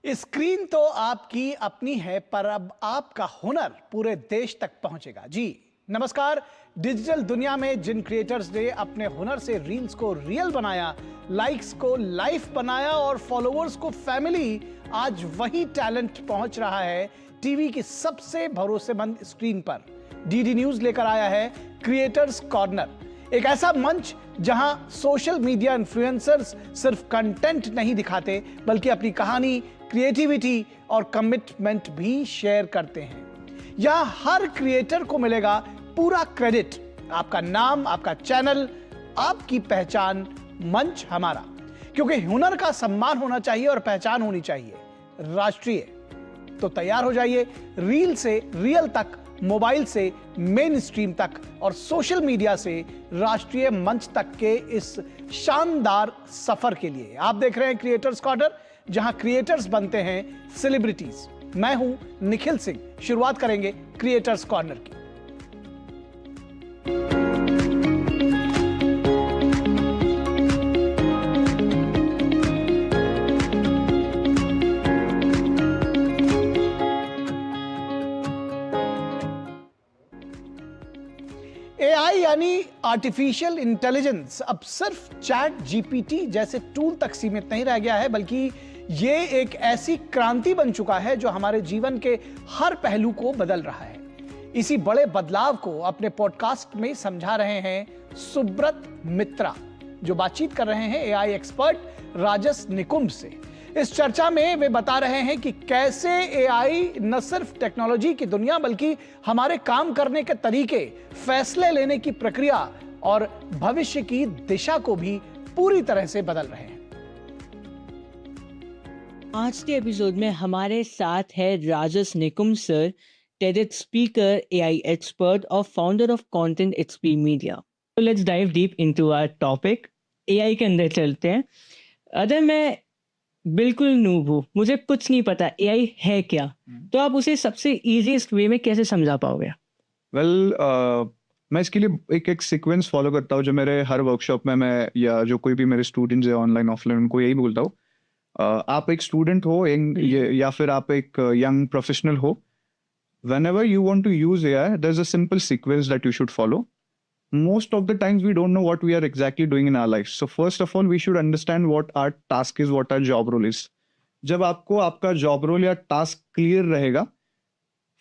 Screen तो आपकी अपनी है, पर अब आपका हुनर पूरे देश तक पहुंचेगा। जी नमस्कार। डिजिटल दुनिया में जिन क्रिएटर्स ने अपने हुनर से रील्स को रियल बनाया, लाइक्स को लाइफ बनाया और फॉलोअर्स को फैमिली, आज वही टैलेंट पहुंच रहा है टीवी की सबसे भरोसेमंद स्क्रीन पर। डीडी न्यूज लेकर आया है क्रिएटर्स कॉर्नर, एक ऐसा मंच जहां सोशल मीडिया इन्फ्लुएंसर्स सिर्फ कंटेंट नहीं दिखाते, बल्कि अपनी कहानी, क्रिएटिविटी और कमिटमेंट भी शेयर करते हैं। यहां हर क्रिएटर को मिलेगा पूरा क्रेडिट, आपका नाम, आपका चैनल, आपकी पहचान, मंच हमारा। क्योंकि हुनर का सम्मान होना चाहिए और पहचान होनी चाहिए राष्ट्रीय। तो तैयार हो जाइए रील से रियल तक, मोबाइल से मेन स्ट्रीम तक और सोशल मीडिया से राष्ट्रीय मंच तक के इस शानदार सफर के लिए। आप देख रहे हैं क्रिएटर्स कॉर्नर, जहां क्रिएटर्स बनते हैं सेलिब्रिटीज। मैं हूं निखिल सिंह। शुरुआत करेंगे क्रिएटर्स कॉर्नर की। एआई यानी आर्टिफिशियल इंटेलिजेंस अब सिर्फ चैट जीपीटी जैसे टूल तक सीमित नहीं रह गया है, बल्कि ये एक ऐसी क्रांति बन चुका है जो हमारे जीवन के हर पहलू को बदल रहा है। इसी बड़े बदलाव को अपने पॉडकास्ट में समझा रहे हैं सुब्रत मित्रा, जो बातचीत कर रहे हैं एआई एक्सपर्ट राजस निकुंभ से। इस चर्चा में वे बता रहे हैं कि कैसे एआई न सिर्फ टेक्नोलॉजी की दुनिया, बल्कि हमारे काम करने के तरीके, फैसले लेने की प्रक्रिया और भविष्य की दिशा को भी पूरी तरह से बदल रहे हैं। आज के एपिसोड में हमारे साथ है Rajas Nikumbh sir, TEDx speaker, AI expert और founder of Content XP Media. तो let's dive deep into our topic. AI के अंदर चलते हैं। अगर मैं बिल्कुल नूब हूँ, मुझे कुछ नहीं पता एआई है क्या, तो आप उसे सबसे इजीएस्ट वे में कैसे समझा पाओगे? मैं इसके लिए एक सीक्वेंस फॉलो करता हूँ, जो मेरे हर वर्कशॉप में मैं, या जो कोई भी मेरे स्टूडेंट्स है ऑनलाइन ऑफलाइन, उनको यही बोलता हूँ। आप एक स्टूडेंट हो या फिर आप एक यंग प्रोफेशनल हो, whenever you want to use AI, there's a simple sequence that you should follow. Most of the times we don't know what we are exactly doing in our lives. So first of all, we should understand what our task is, what our job role is. जब आपको आपका job role या task clear रहेगा,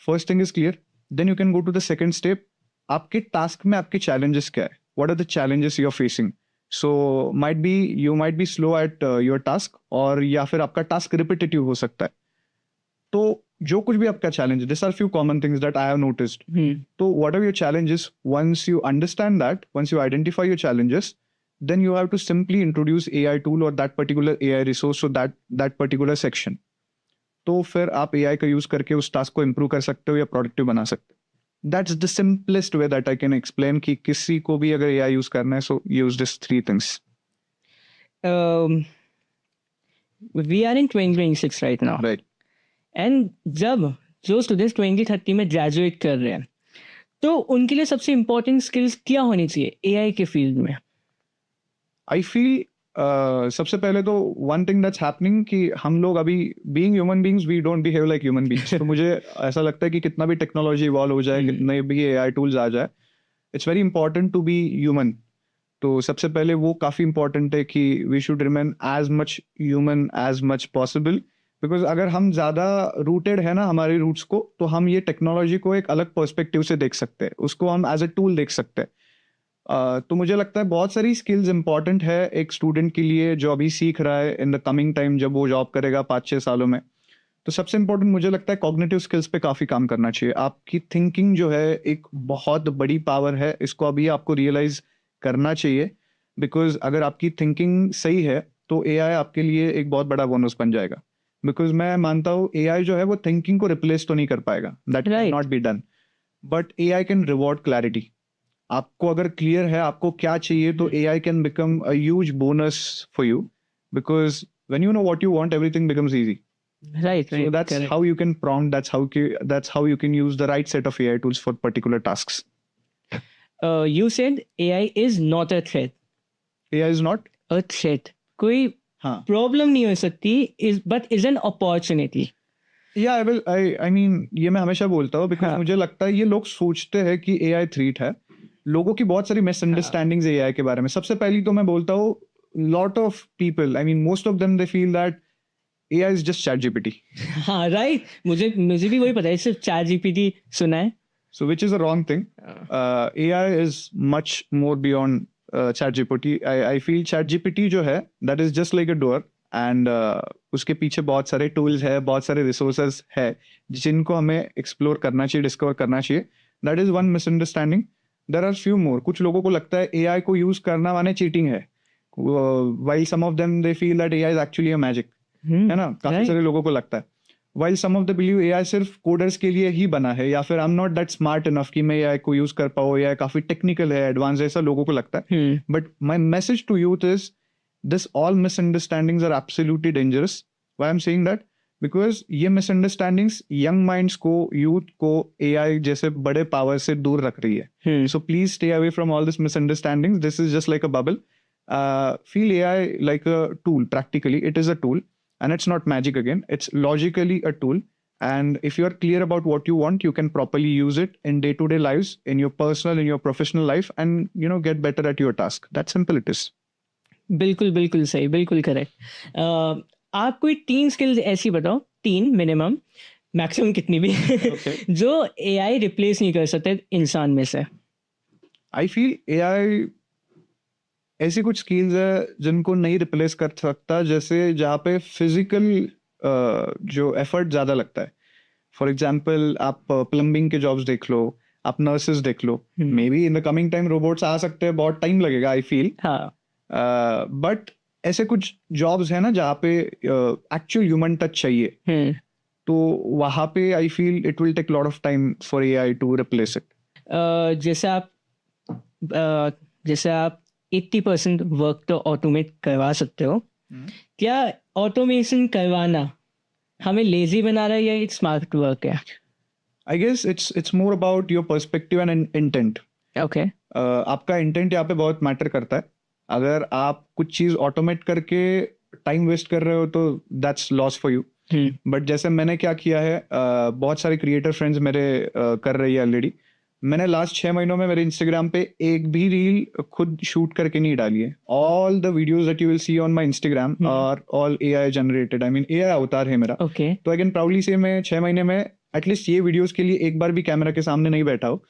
first thing is clear, then you can go to the second step. आपके task में आपके challenges क्या है? What are the challenges you are facing? So you might be slow at your task, और या फिर आपका task repetitive हो सकता है। तो जो कुछ भी आपका challenge, this are few common things that I have noticed. तो what are your challenges, once you understand that, once you identify your challenges, then you have to simply introduce AI tool और that particular AI resource for that particular section. तो फिर आप AI का use करके उस task को improve कर सकते हो या प्रोडक्टिव बना सकते हो। That's the simplest way that I can explain कि किसी को भी अगर एआई यूज करना है, so use this 3 things. We are in 2026 right now, right. And जब जो स्टूडेंट्स 2030 में ग्रेजुएट कर रहे हैं, तो उनके लिए सबसे इम्पोर्टेंट स्किल्स क्या होनी चाहिए एआई के फील्ड में? आई फील सबसे पहले तो वन थिंग दैट्स हैपनिंग कि हम लोग अभी being human beings, we don't behave like human beings. तो मुझे ऐसा लगता है कि कितना भी टेक्नोलॉजी इवॉल्व हो जाए, कितने भी एआई टूल्स आ जाए, it's very important to be human. तो सबसे पहले वो काफ़ी इंपॉर्टेंट है कि we should remain as much human as much possible. Because अगर हम ज़्यादा रूटेड है ना हमारे रूट्स को, तो हम ये टेक्नोलॉजी को एक अलग पर्सपेक्टिव से देख सकते हैं, उसको हम एज ए टूल देख सकते हैं। तो मुझे लगता है बहुत सारी स्किल्स इंपॉर्टेंट है एक स्टूडेंट के लिए जो अभी सीख रहा है इन द कमिंग टाइम, जब वो जॉब करेगा 5-6 सालों में। तो सबसे इंपॉर्टेंट मुझे लगता है कॉग्निटिव स्किल्स पे काफ़ी काम करना चाहिए। आपकी थिंकिंग जो है एक बहुत बड़ी पावर है, इसको अभी आपको रियलाइज करना चाहिए। बिकॉज अगर आपकी थिंकिंग सही है तो एआई आपके लिए एक बहुत बड़ा बोनस बन जाएगा। बिकॉज मैं मानता हूँ एआई जो है वो थिंकिंग को रिप्लेस तो नहीं कर पाएगा, that can not be done, but AI can reward clarity. आपको अगर क्लियर है आपको क्या चाहिए, तो AI can become a huge bonus for you, because when you know what you want, everything becomes easy. Right. So that's correct. how you can prompt, that's how you can use the right set of AI tools for particular tasks. You said AI is not a threat. AI is not A threat. कोई हाँ problem नहीं हो सकती, but is an opportunity. या I mean ये मैं हमेशा बोलता हूँ बिकॉज हाँ. मुझे लगता है ये लोग सोचते हैं कि एआई थ्रेट है. लोगों की बहुत सारी मिसअंडरस्टैंडिंग्स है एआई के बारे में. सबसे पहली तो मैं बोलता हूँ lot of people, I mean most of them, they feel that AI is just chat GPT. हाँ राइट, मुझे भी वही पता है, सिर्फ चैट जीपीटी सुना है. So which is a wrong thing. AI is much more beyond ChatGPT. I feel ChatGPT जो है that is just like a door and उसके पीछे बहुत सारे tools है, बहुत सारे resources है जिनको हमें explore करना चाहिए, discover करना चाहिए. That is one misunderstanding. There are few more. कुछ लोगों को लगता है AI को use करना माने cheating है. While some of them they feel that AI is actually a magic. है ना, काफी सारे लोगों को लगता है. While some of the believe AI सिर्फ कोडर्स के लिए ही बना है, या फिर I am not that smart enough कि मैं AI को यूज कर पाऊँ, AI काफी टेक्निकल है, एडवांस है, ऐसा लोगों को लगता है. But my message to youth is this all misunderstandings are absolutely dangerous. Why I am saying that? Because ये मिसअंडरस्टैंडिंग्स यंग माइंड्स को, यूथ को AI जैसे बड़े पावर से दूर रख रही है. So please stay away from all this misunderstandings. This is just like a bubble. Feel AI like a tool. Practically it is a tool. And it's not magic again. It's logically a tool. And if you're clear about what you want, you can properly use it in day-to-day lives, in your personal, in your professional life, and get better at your task. That simple it is. बिल्कुल सही, बिल्कुल correct. आप कोई 3 skills ऐसी बताओ, 3 minimum, maximum कितनी भी, जो AI रिप्लेस नहीं कर सकते इंसान में से. I feel AI ऐसी कुछ स्किल्स है जिनको नहीं रिप्लेस कर सकता, जैसे जहाँ पे फिजिकल जो एफर्ट ज़्यादा लगता है. फॉर एग्जाम्पल आप प्लम्बिंग के जॉब्स देख लो, आप नर्सेस देख लो. Maybe in the coming time robots आ सकते हैं, बहुत टाइम लगेगा आई फील. बट ऐसे कुछ जॉब्स है ना जहाँ पे एक्चुअल ह्यूमन टच चाहिए, तो वहाँ पे I feel it will take lot of time for AI to replace it. जैसे आप 80% वर्क तो ऑटोमेट करवा सकते हो. क्या ऑटोमेशन करवाना हमें लेजी बना रहा है या इट्स स्मार्ट वर्क है? I guess it's more about your perspective and intent. Okay. आपका इंटेंट यहाँ पे बहुत मैटर करता है. अगर आप कुछ चीज ऑटोमेट करके टाइम वेस्ट कर रहे हो तो that's loss for you. But जैसे मैंने क्या किया है, बहुत सारे क्रिएटर फ्रेंड्स मेरे कर रही है ऑलरेडी. मैंने लास्ट 6 महीनों में मेरे इंस्टाग्राम पे एक भी रील खुद शूट करके नहीं डाली है. All the videos that you will see on my Instagram are all AI generated. I mean AI अवतार है मेरा. तो आई कैन प्राउडली से मैं 6 महीने में एटलीस्ट ये वीडियोज के लिए एक बार भी कैमरा के सामने नहीं बैठा हूँ.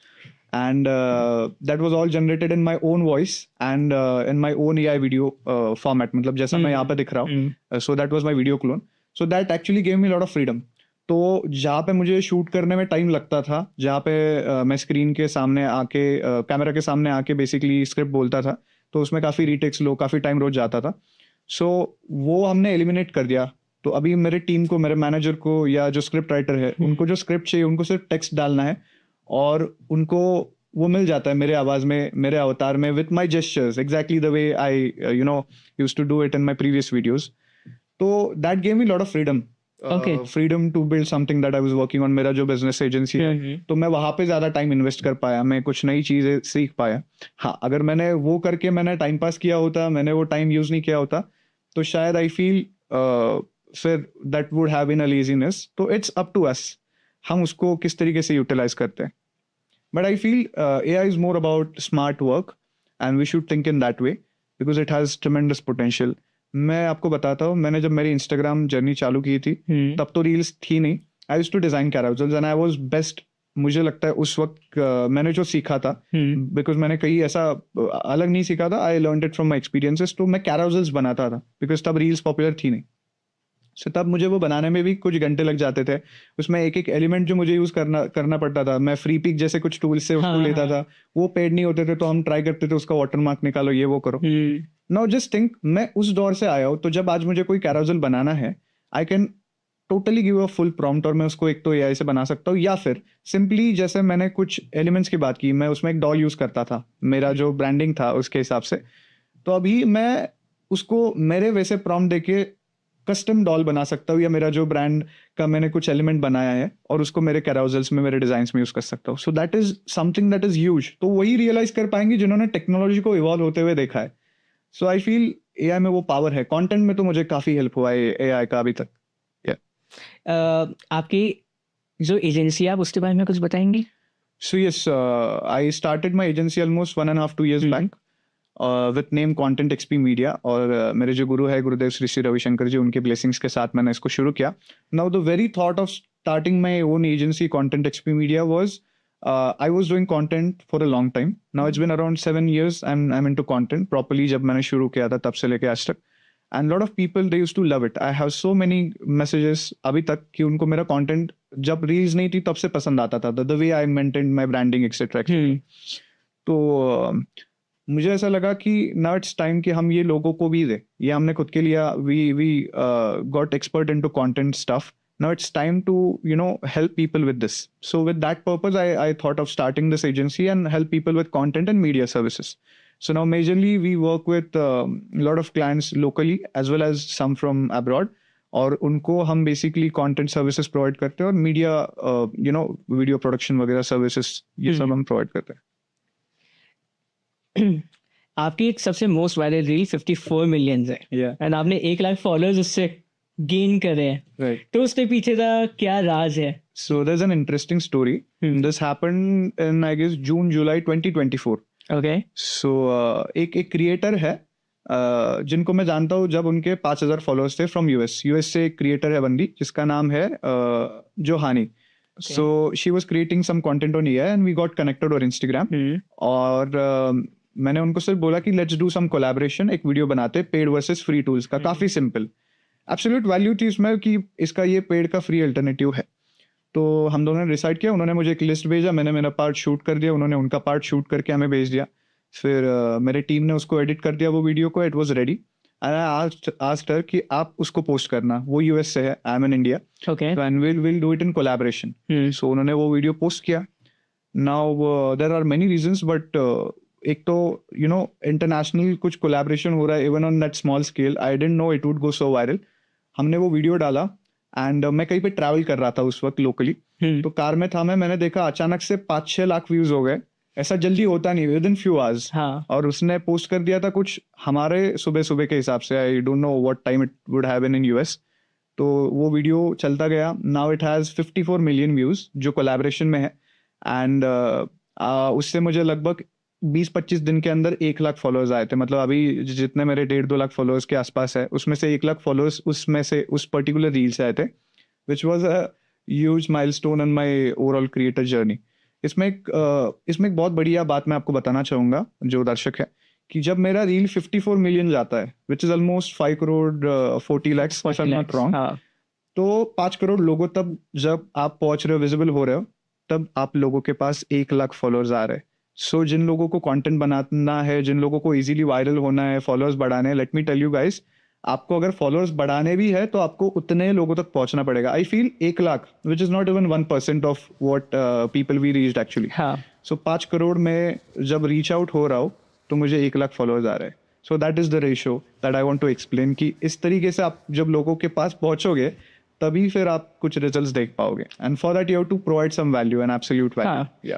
And that was all generated in my own voice and in my own AI video format. मतलब जैसा मैं यहाँ पे दिख रहा हूँ, so that was my video clone. So that actually gave me lot of freedom. तो जहाँ पे मुझे शूट करने में टाइम लगता था, जहाँ पे मैं स्क्रीन के सामने आके, कैमरा के सामने आके बेसिकली स्क्रिप्ट बोलता था, तो उसमें काफ़ी रीटेक्स लो, काफ़ी टाइम रोज जाता था. सो वो हमने एलिमिनेट कर दिया. तो अभी मेरे टीम को, मेरे मैनेजर को या जो स्क्रिप्ट राइटर है, उनको जो स्क्रिप्ट चाहिए उनको सिर्फ टेक्स्ट डालना है और उनको वो मिल जाता है मेरे आवाज़ में, मेरे अवतार में, with my gestures exactly the way I used to do it in my previous videos. तो that gave me lot of freedom. Freedom to build something that I was working on. मेरा जो बिजनेस एजेंसी है, तो मैं वहां पे ज्यादा time invest कर पाया, मैं कुछ नई चीजें सीख पाया. हाँ, अगर मैंने वो करके मैंने टाइम पास किया होता, मैंने वो टाइम यूज नहीं किया होता, तो शायद आई फील फिर that would have been a laziness. तो इट्स अप टू अस, हम उसको किस तरीके से यूटिलाइज करते हैं. But I feel AI is more about smart work and we should think in that way because it has tremendous potential. मैं आपको बताता हूँ, मैंने जब मेरी इंस्टाग्राम जर्नी चालू की थी, तब तो रील्स थी नहीं. I used to design carousels and I was best. मुझे लगता है उस वक्त मैंने जो सीखा था, बिकॉज मैंने कहीं ऐसा अलग नहीं सीखा था, I learned it from my experiences. तो मैं कैरोसेल्स बनाता था बिकॉज तब रील्स पॉपुलर थी नहीं. सो तब मुझे वो बनाने में भी कुछ घंटे लग जाते थे. उसमें एक एक एलिमेंट जो मुझे यूज करना पड़ता था, मैं फ्री पिक जैसे कुछ टूल्स से उसको लेता था. वो पेड नहीं होते थे, तो हम ट्राई करते थे उसका वाटरमार्क निकालो, ये वो करो. नाउ जस्ट थिंक, मैं उस दौर से आया हूँ. तो जब आज मुझे कोई कैरोसेल बनाना है, I can totally give a full prompt और मैं उसको एक तो AI से बना सकता हूँ, या फिर सिंपली जैसे मैंने कुछ एलिमेंट्स की बात की, मैं उसमें एक डॉल यूज करता था, मेरा जो ब्रांडिंग था उसके हिसाब से. तो अभी मैं उसको मेरे वैसे प्रॉम्प्ट देके कस्टम डॉल बना सकता हूँ, या मेरा जो ब्रांड का मैंने कुछ एलिमेंट बनाया है और उसको मेरे कैरोसेल्स में, मेरे डिजाइन्स में यूज कर सकता हूँ. सो that is something that is huge. तो वही रियलाइज कर पाएंगे जिन्होंने टेक्नोलॉजी को इवॉल्व होते हुए देखा है. सो आई फील AI में वो पावर है, कंटेंट में तो मुझे काफी हेल्प हुआ है AI का अभी तक। आपकी जो एजेंसी है आप उसके बारे में कुछ बताएंगे? So yes, I started my agency almost 1.5-2 years back with name Content XP Media, और मेरे जो गुरु है गुरुदेव श्री श्री रविशंकर जी, उनके ब्लेसिंग्स के साथ मैंने इसको शुरू किया। Now the very thought of starting my own agency Content XP Media was I was doing content for a long time. Now it's been around 7 years and I'm into content properly जब मैंने शुरू किया था तब से लेके आज तक। And lot of people they used to love it. I have so many messages अभी तक कि उनको मेरा content जब रील्स नहीं थी तब से पसंद आता था, the way I maintained my branding etc. तो मुझे ऐसा लगा कि now it's time कि हम ये लोगों को भी दे, ये हमने खुद के लिया, we got expert into content stuff. Now it's time to help people with this. So with that purpose I thought of starting this agency and help people with content and media services. So now majorly we work with a lot of clients locally as well as some from abroad, और उनको हम basically content services provide करते हैं और media video production वगैरह services ये सब हम provide करते हैं। आपकी एक सबसे मोस्ट वायरल रील 54 मिलियंस है एंड आपने 1 लाख फॉलोअर्स उससे गेन करे हैं, Right. तो उसके पीछे का क्या राज है? So there's an interesting story. This happened in I guess June-July 2024. Okay so एक क्रिएटर है जिनको मैं जानता हूँ, जब उनके 5000 फॉलोअर्स थे फ्रॉम यूएस से एक क्रिएटर है बंदी जिसका नाम है Johani. So she was creating some content on AI and we got connected और इंस्टाग्राम, और मैंने उनको सिर्फ बोला कि लेट्स डू सम कोलैबोरेशन, एक वीडियो बनाते पेड वर्सेस फ्री टूल्स का, काफी सिंपल। एब्सोल्यूट वैल्यू थी इसमें कि इसका ये पेड का फ्री अल्टरनेटिव है। तो हम दोनों ने डिसाइड किया, उन्होंने मुझे एक लिस्ट भेजा, मैंने मेरा पार्ट शूट कर दिया, उन्होंने उनका पार्ट शूट करके हमें भेज दिया, फिर मेरे टीम ने उसको एडिट कर दिया वो वीडियो को, it was ready and I asked her कि आप उसको पोस्ट करना, वो यूएस से है, I am in India, okay and will do it in collaboration. So उन्होंने वो वीडियो पोस्ट किया। Now there are many reasons, but एक तो इंटरनेशनल कुछ कोलैबोरेशन हो रहा है even on that small scale, I didn't know it would go so viral. हमने वो वीडियो डाला एंड मैं कहीं पे ट्रैवल कर रहा था उस वक्त लोकली, तो कार में था मैंने देखा अचानक से 5-6 लाख व्यूज हो गए। ऐसा जल्दी होता नहीं, विद इन फ्यू आवर्स। और उसने पोस्ट कर दिया था कुछ हमारे सुबह के हिसाब से, I don't know what time it would have been in US. तो वो वीडियो चलता गया, now it has 54 million views जो कोलैबोरेशन में है, एंड उससे मुझे लगभग 20-25 दिन के अंदर 1 लाख फॉलोअर्स आए थे। मतलब अभी जितने मेरे 1.5-2 लाख फॉलोअर्स के आसपास है, उसमें से 1 लाख फॉलोअर्स उसमें से उस पर्टिकुलर रील से आए थे, which was a huge milestone in my overall creator journey. इसमें एक बहुत बढ़िया बात मैं आपको बताना चाहूँगा जो दर्शक है, कि जब मेरा रील 54 मिलियन जाता है, which is almost 5 crore 40 lakhs if I am not wrong, तो 5 करोड़ लोगों तब जब आप पहुंच रहे हो, विजिबल हो रहे हो, तब आप लोगों के पास 1 लाख फॉलोअर्स आ रहे हैं। सो जिन लोगों को कंटेंट बनाना है, जिन लोगों को इजीली वायरल होना है, फॉलोअर्स बढ़ाने हैं, let me tell you guys, आपको अगर फॉलोअर्स बढ़ाने भी है तो आपको उतने लोगों तक पहुंचना पड़ेगा। I feel 1 lakh which is not even 1% of what people we reached actually. So 5 crore में जब रीच आउट हो रहा हो तो मुझे 1 लाख फॉलोअर्स आ रहे हैं। So that is the ratio that I want to explain, कि इस तरीके से आप जब लोगों के पास पहुंचोगे तभी फिर आप कुछ रिजल्ट्स देख पाओगे, and for that you have to provide some value and absolute value. या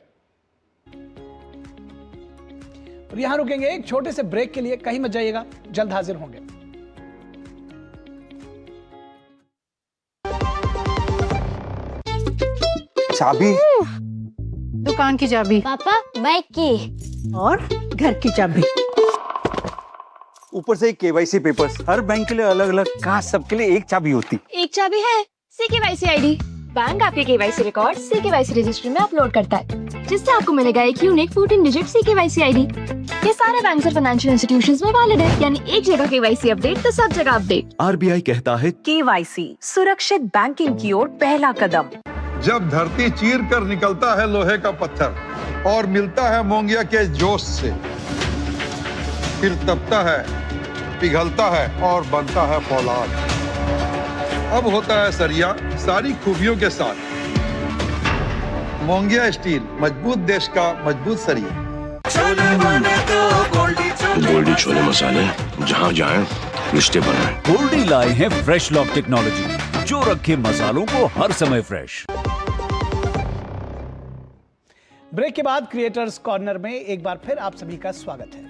और यहाँ रुकेंगे एक छोटे से ब्रेक के लिए, कहीं मत जाइएगा, जल्द हाजिर होंगे। चाबी, दुकान की चाबी, पापा बाइक की, और घर की चाबी, ऊपर से केवाईसी पेपर्स। हर बैंक के लिए अलग अलग, कहाँ सबके लिए एक चाबी होती? एक चाबी है CKYC ID। बैंक आपके KYC रिकॉर्ड CKYC रजिस्टर में अपलोड करता है, जिससे आपको मिलेगा एक यूनिक 14 डिजिट CKYC ID। ये सारे बैंक और फाइनेंशियल इंस्टीट्यूशंस में वैलिड है, यानी एक जगह KYC अपडेट तो सब जगह अपडेट। RBI कहता है KYC सुरक्षित बैंकिंग की ओर पहला कदम। जब धरती चीर कर निकलता है लोहे का पत्थर और मिलता है मोंगिया के जोश से, फिर तपता है, पिघलता है और बनता है फौलाद। अब होता है सरिया सारी खूबियों के साथ। मोंगिया स्टील, मजबूत देश का मजबूत सरिया। गोल्डी छोले मसाले, जहाँ जाएं रिश्ते बनाएं। गोल्डी लाए हैं फ्रेश लॉक टेक्नोलॉजी, जो रखे मसालों को हर समय फ्रेश। ब्रेक के बाद क्रिएटर्स कॉर्नर में एक बार फिर आप सभी का स्वागत है।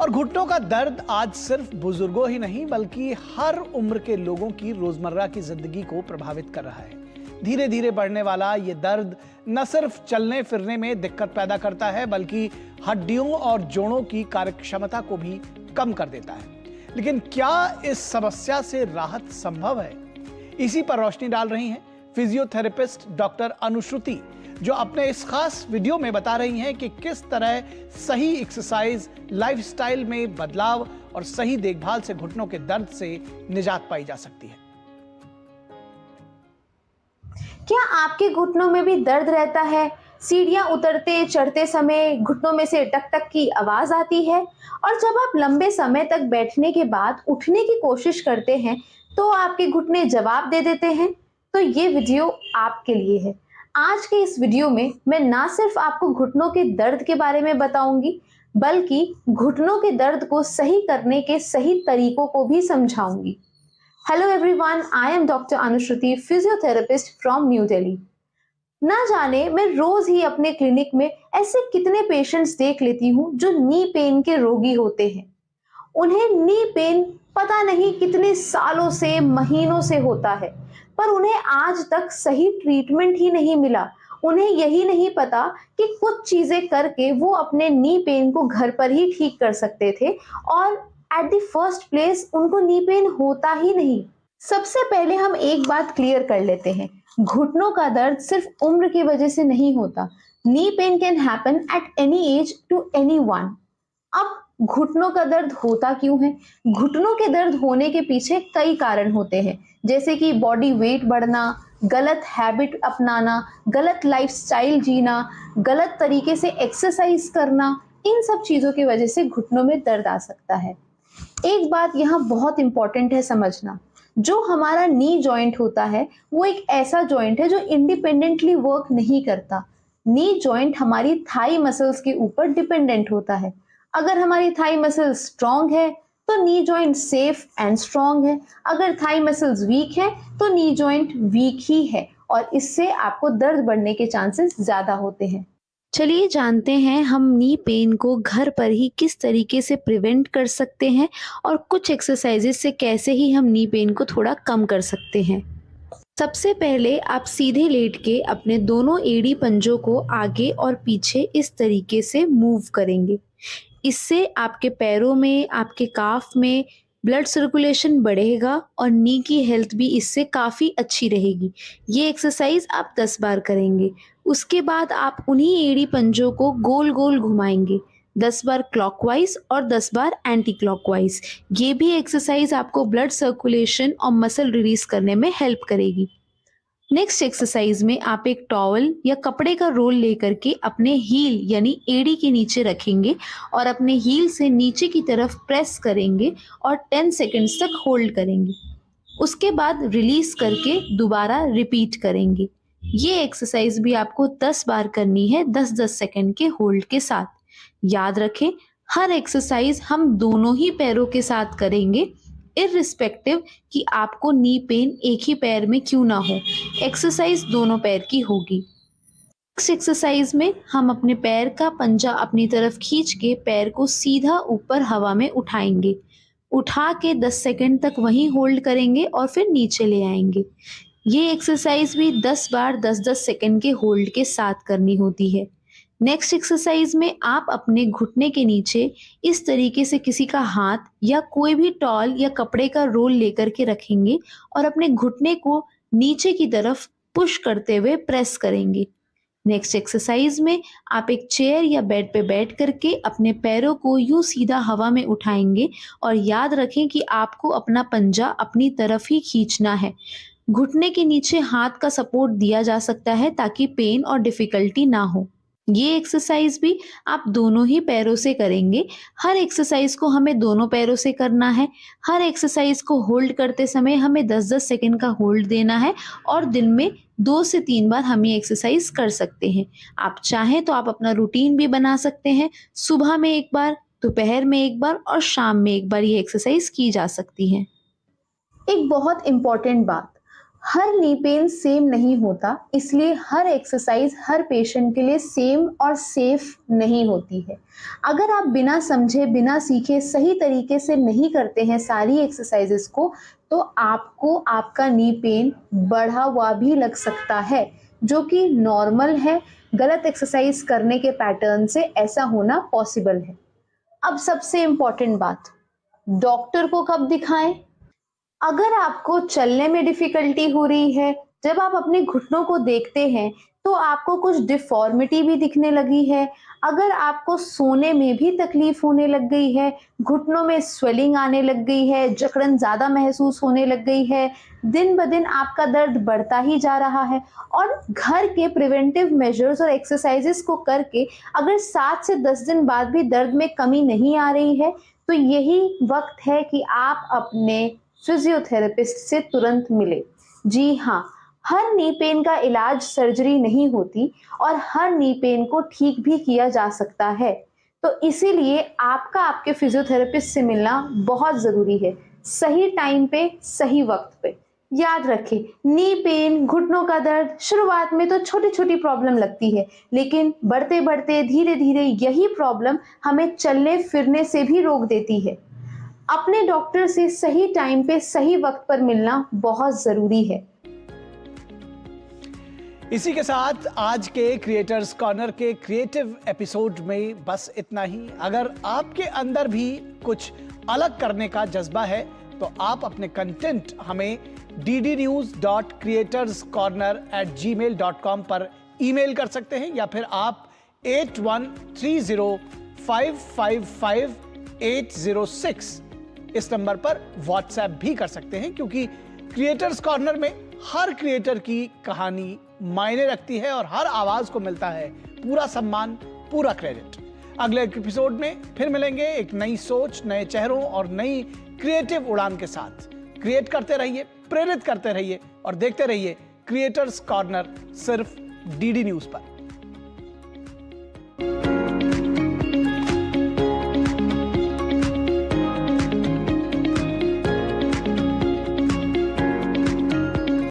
और घुटनों का दर्द आज सिर्फ बुजुर्गों ही नहीं बल्कि हर उम्र के लोगों की रोजमर्रा की जिंदगी को प्रभावित कर रहा है। धीरे धीरे बढ़ने वाला ये दर्द न सिर्फ चलने फिरने में दिक्कत पैदा करता है बल्कि हड्डियों और जोड़ों की कार्यक्षमता को भी कम कर देता है। लेकिन क्या इस समस्या से राहत संभव है? इसी पर रोशनी डाल रही हैं फिजियोथेरेपिस्ट डॉक्टर अनुश्रुति, जो अपने इस खास वीडियो में बता रही हैं कि किस तरह सही एक्सरसाइज, लाइफस्टाइल में बदलाव और सही देखभाल से घुटनों के दर्द से निजात पाई जा सकती है। क्या आपके घुटनों में भी दर्द रहता है? सीढ़ियां उतरते चढ़ते समय घुटनों में से टक टक की आवाज आती है और जब आप लंबे समय तक बैठने के बाद उठने की कोशिश करते हैं तो आपके घुटने जवाब दे देते हैं? तो ये वीडियो आपके लिए है। आज के इस वीडियो में मैं ना सिर्फ आपको घुटनों के दर्द के बारे में बताऊंगी बल्कि घुटनों के दर्द को सही करने के सही तरीकों को भी समझाऊंगी। Hello everyone, I am doctor Anushruti, physiotherapist from New Delhi. ना जाने मैं रोज ही अपने क्लिनिक में ऐसे कितने पेशेंट्स देख लेती हूँ जो नी पेन के रोगी होते हैं। उन्हें नी पेन पता नहीं कितने सालों से, महीनों से होता है, पर उन्हें आज तक सही ट्रीटमेंट ही नहीं मिला। उन्हें यही नहीं पता कि कुछ चीजें करके वो अपने नी पेन को घर पर ही ठीक कर सकते थे और एट द फर्स्ट प्लेस उनको नी पेन होता ही नहीं। सबसे पहले हम एक बात क्लियर कर लेते हैं, घुटनों का दर्द सिर्फ उम्र की वजह से नहीं होता। Knee pain can happen at any age to anyone. अब घुटनों का दर्द होता क्यों है? घुटनों के दर्द होने के पीछे कई कारण होते हैं, जैसे कि बॉडी वेट बढ़ना, गलत हैबिट अपनाना, गलत लाइफस्टाइल जीना, गलत तरीके से एक्सरसाइज करना। इन सब चीजों की वजह से घुटनों में दर्द आ सकता है। एक बात यहाँ बहुत इंपॉर्टेंट है समझना, जो हमारा नी जॉइंट होता है वो एक ऐसा जॉइंट है जो इंडिपेंडेंटली वर्क नहीं करता। नी जॉइंट हमारी थाई मसल्स के ऊपर डिपेंडेंट होता है। अगर हमारी थाई मसल्स स्ट्रॉन्ग है तो knee joint safe and strong है। अगर थाई मसल्स वीक है तो नी जॉइंट वीक ही है और इससे आपको दर्द बढ़ने के चांसेस ज्यादा होते हैं। चलिए जानते हैं हम नी पेन को घर पर ही किस तरीके से प्रिवेंट कर सकते हैं और कुछ एक्सरसाइजेस से कैसे ही हम नी पेन को थोड़ा कम कर सकते हैं। सबसे पहले आप सीधे लेट के अपने दोनों एड़ी पंजों को आगे और पीछे इस तरीके से मूव करेंगे। इससे आपके पैरों में, आपके काफ में ब्लड सर्कुलेशन बढ़ेगा और नी की हेल्थ भी इससे काफ़ी अच्छी रहेगी। ये एक्सरसाइज आप 10 बार करेंगे। उसके बाद आप उन्हीं एड़ी पंजों को गोल गोल घुमाएंगे, 10 बार क्लॉकवाइज और 10 बार एंटी क्लॉकवाइज। ये भी एक्सरसाइज आपको ब्लड सर्कुलेशन और मसल रिलीज करने में हेल्प करेगी। नेक्स्ट एक्सरसाइज में आप एक टॉवल या कपड़े का रोल लेकर के अपने हील यानी एड़ी के नीचे रखेंगे और अपने हील से नीचे की तरफ प्रेस करेंगे और 10 सेकेंड्स तक होल्ड करेंगे। उसके बाद रिलीज करके दोबारा रिपीट करेंगे। ये एक्सरसाइज भी आपको 10 बार करनी है 10-10 सेकेंड के होल्ड के साथ। याद रखें, हर एक्सरसाइज हम दोनों ही पैरों के साथ करेंगे, इररिस्पेक्टिव कि आपको नी पेन एक ही पैर में क्यों ना हो। एक्सरसाइज दोनों पैर की होगी। नेक्स्ट एक्सरसाइज में हम अपने पैर का पंजा अपनी तरफ खींच के पैर को सीधा ऊपर हवा में उठाएंगे। उठा के 10 सेकेंड तक वहीं होल्ड करेंगे और फिर नीचे ले आएंगे। ये एक्सरसाइज भी 10 बार 10-10 सेकेंड के होल्ड के साथ करनी होती है। नेक्स्ट एक्सरसाइज में आप अपने घुटने के नीचे इस तरीके से किसी का हाथ या कोई भी टॉल या कपड़े का रोल लेकर के रखेंगे और अपने घुटने को नीचे की तरफ पुश करते हुए प्रेस करेंगे। नेक्स्ट एक्सरसाइज में आप एक चेयर या बेड पे बैठ करके अपने पैरों को यूं सीधा हवा में उठाएंगे और याद रखें कि आपको अपना पंजा अपनी तरफ ही खींचना है। घुटने के नीचे हाथ का सपोर्ट दिया जा सकता है ताकि पेन और डिफिकल्टी ना हो। ये एक्सरसाइज भी आप दोनों ही पैरों से करेंगे। हर एक्सरसाइज को हमें दोनों पैरों से करना है। हर एक्सरसाइज को होल्ड करते समय हमें 10-10 सेकेंड का होल्ड देना है और दिन में 2 से 3 बार हम ये एक्सरसाइज कर सकते हैं। आप चाहें तो आप अपना रूटीन भी बना सकते हैं। सुबह में एक बार, दोपहर में एक बार और शाम में एक बार ये एक्सरसाइज की जा सकती है। एक बहुत इम्पॉर्टेंट बात, हर नी पेन सेम नहीं होता, इसलिए हर एक्सरसाइज हर पेशेंट के लिए सेम और सेफ नहीं होती है। अगर आप बिना समझे बिना सीखे सही तरीके से नहीं करते हैं सारी एक्सरसाइजेस को, तो आपको आपका नी पेन बढ़ा हुआ भी लग सकता है, जो कि नॉर्मल है। गलत एक्सरसाइज करने के पैटर्न से ऐसा होना पॉसिबल है। अब सबसे इम्पॉर्टेंट बात, डॉक्टर को कब दिखाएं? अगर आपको चलने में डिफिकल्टी हो रही है, जब आप अपने घुटनों को देखते हैं तो आपको कुछ डिफॉर्मिटी भी दिखने लगी है, अगर आपको सोने में भी तकलीफ होने लग गई है, घुटनों में स्वेलिंग आने लग गई है, जकड़न ज़्यादा महसूस होने लग गई है, दिन ब दिन आपका दर्द बढ़ता ही जा रहा है, और घर के प्रिवेंटिव मेजर्स और एक्सरसाइजेस को करके अगर 7 से 10 दिन बाद भी दर्द में कमी नहीं आ रही है, तो यही वक्त है कि आप अपने फिजियोथेरेपिस्ट से तुरंत मिले। जी हाँ, हर नी पेन का इलाज सर्जरी नहीं होती और हर नी पेन को ठीक भी किया जा सकता है, तो इसीलिए आपका आपके फिजियोथेरेपिस्ट से मिलना बहुत ज़रूरी है, सही टाइम पे सही वक्त पे। याद रखें, नी पेन, घुटनों का दर्द शुरुआत में तो छोटी छोटी प्रॉब्लम लगती है, लेकिन बढ़ते बढ़ते धीरे धीरे यही प्रॉब्लम हमें चलने फिरने से भी रोक देती है। अपने डॉक्टर से सही टाइम पे सही वक्त पर मिलना बहुत ज़रूरी है। इसी के साथ आज के क्रिएटर्स कॉर्नर के क्रिएटिव एपिसोड में बस इतना ही। अगर आपके अंदर भी कुछ अलग करने का जज्बा है तो आप अपने कंटेंट हमें ddnews.creatorscorner@gmail.com पर ईमेल कर सकते हैं, या फिर आप 8130555806 इस नंबर पर व्हाट्सएप भी कर सकते हैं, क्योंकि क्रिएटर्स कॉर्नर में हर क्रिएटर की कहानी मायने रखती है और हर आवाज को मिलता है पूरा सम्मान, पूरा क्रेडिट। अगले एपिसोड में फिर मिलेंगे एक नई सोच, नए चेहरों और नई क्रिएटिव उड़ान के साथ। क्रिएट करते रहिए, प्रेरित करते रहिए और देखते रहिए क्रिएटर्स कॉर्नर सिर्फ डीडी न्यूज पर।